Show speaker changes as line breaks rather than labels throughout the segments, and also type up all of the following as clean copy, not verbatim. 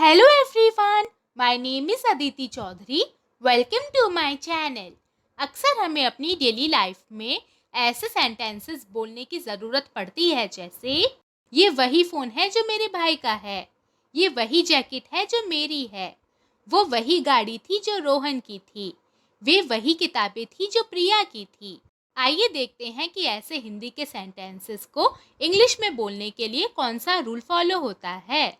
Hello everyone, my name is Aditi Chaudhary. Welcome to my channel. अक्सर हमें अपनी daily life में ऐसे सेंटेंसेस बोलने की ज़रूरत पड़ती है जैसे ये वही फ़ोन है जो मेरे भाई का है, ये वही जैकेट है जो मेरी है, वो वही गाड़ी थी जो रोहन की थी, वे वही किताबें थी जो प्रिया की थी। आइए देखते हैं कि ऐसे हिंदी के सेंटेंसेस को इंग्लिश में बोलने के लिए कौन सा रूल फॉलो होता है।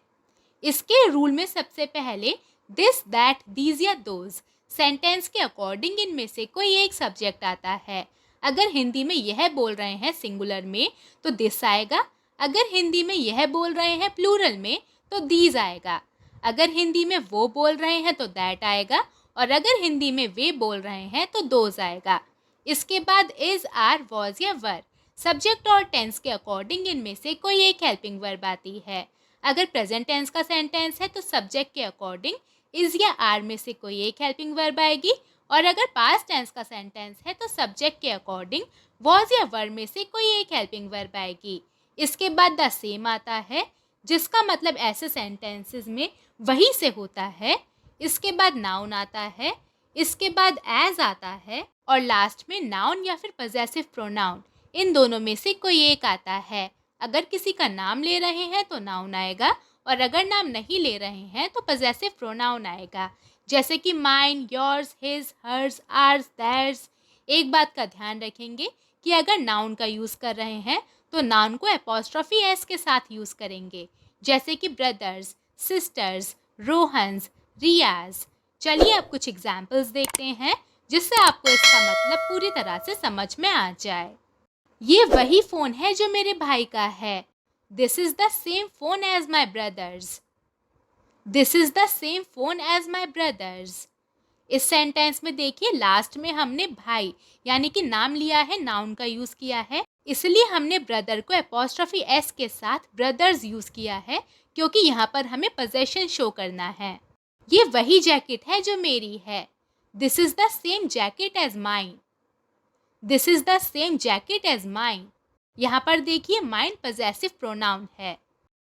इसके रूल में सबसे पहले दिस, दैट, दीज या दोज सेंटेंस के अकॉर्डिंग इनमें से कोई एक सब्जेक्ट आता है। अगर हिंदी में यह बोल रहे हैं सिंगुलर में तो दिस आएगा, अगर हिंदी में यह बोल रहे हैं प्लूरल में तो दीज आएगा, अगर हिंदी में वो बोल रहे हैं तो दैट आएगा, और अगर हिंदी में वे बोल रहे हैं तो दोज आएगा। इसके बाद इज, आर, वॉज या वर सब्जेक्ट और टेंस के अकॉर्डिंग इनमें से कोई एक हेल्पिंग वर्ब आती है। अगर प्रेजेंट टेंस का सेंटेंस है तो सब्जेक्ट के अकॉर्डिंग इज या आर में से कोई एक हेल्पिंग वर्ब आएगी, और अगर पास्ट टेंस का सेंटेंस है तो सब्जेक्ट के अकॉर्डिंग वॉज या वर में से कोई एक हेल्पिंग वर्ब आएगी। इसके बाद द सेम आता है जिसका मतलब ऐसे सेंटेंसेस में वही से होता है। इसके बाद नाउन आता है, इसके बाद एज आता है, और लास्ट में नाउन या फिर पजेसिव प्रोनाउन, इन दोनों में से कोई एक आता है। अगर किसी का नाम ले रहे हैं तो नाउन आएगा, और अगर नाम नहीं ले रहे हैं तो पजेसिव प्रोनाउन आएगा, जैसे कि mine, yours, his, hers, ours, that's. एक बात का ध्यान रखेंगे कि अगर नाउन का यूज़ कर रहे हैं तो नाउन को एपोस्ट्रोफी एस के साथ यूज़ करेंगे, जैसे कि ब्रदर्स, सिस्टर्स, रोहन्स, रियाज। चलिए अब कुछ एग्जाम्पल्स देखते हैं जिससे आपको इसका मतलब पूरी तरह से समझ में आ जाए। ये वही फ़ोन है जो मेरे भाई का है। This is the same phone as my brother's. This is the same phone as my brother's. इस सेंटेंस में देखिए लास्ट में हमने भाई यानी कि नाम लिया है, नाउन का यूज़ किया है, इसलिए हमने ब्रदर को एपोस्ट्रोफी एस के साथ ब्रदर्स यूज़ किया है, क्योंकि यहाँ पर हमें पोजेशन शो करना है। ये वही जैकेट है जो मेरी है। This is the same jacket as mine. This is the same jacket as mine. यहाँ पर देखिए माइन पजेसिव प्रोनाउन है।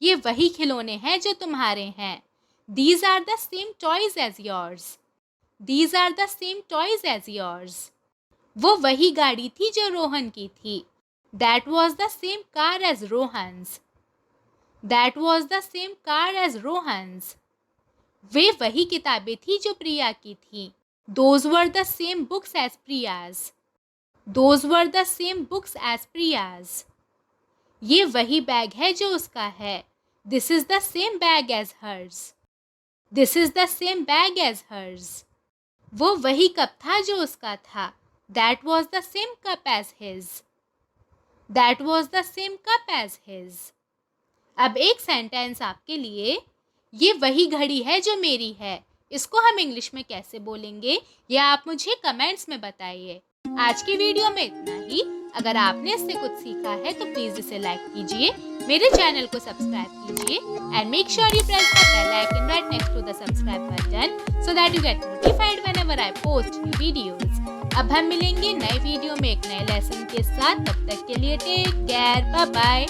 ये वही खिलौने हैं जो तुम्हारे हैं। These are the same toys as yours. These are the same toys as yours. वो वही गाड़ी थी जो रोहन की थी। That was the same car as Rohan's. That was the same car as Rohan's. वे वही किताबें थी जो प्रिया की थी। Those were the same books as Priya's. Those were the same books as Priya's. ये वही बैग है जो उसका है। This is the same bag as hers. This is the same bag as hers. वो वही कप था जो उसका था। That was the same cup as his. That was the same cup as his. अब एक सेंटेंस आपके लिए, ये वही घड़ी है जो मेरी है। इसको हम इंग्लिश में कैसे बोलेंगे या आप मुझे कमेंट्स में बताइए। आज की वीडियो में इतना ही। अगर आपने इससे कुछ सीखा है तो प्लीज इसे लाइक कीजिए, मेरे चैनल को सब्सक्राइब कीजिए and make sure you press the bell icon right next to the subscribe button so that you get notified whenever I post new videos. अब हम मिलेंगे नए वीडियो में एक नए लेसन के साथ। तब तक के लिए टेक केयर, बाय बाय।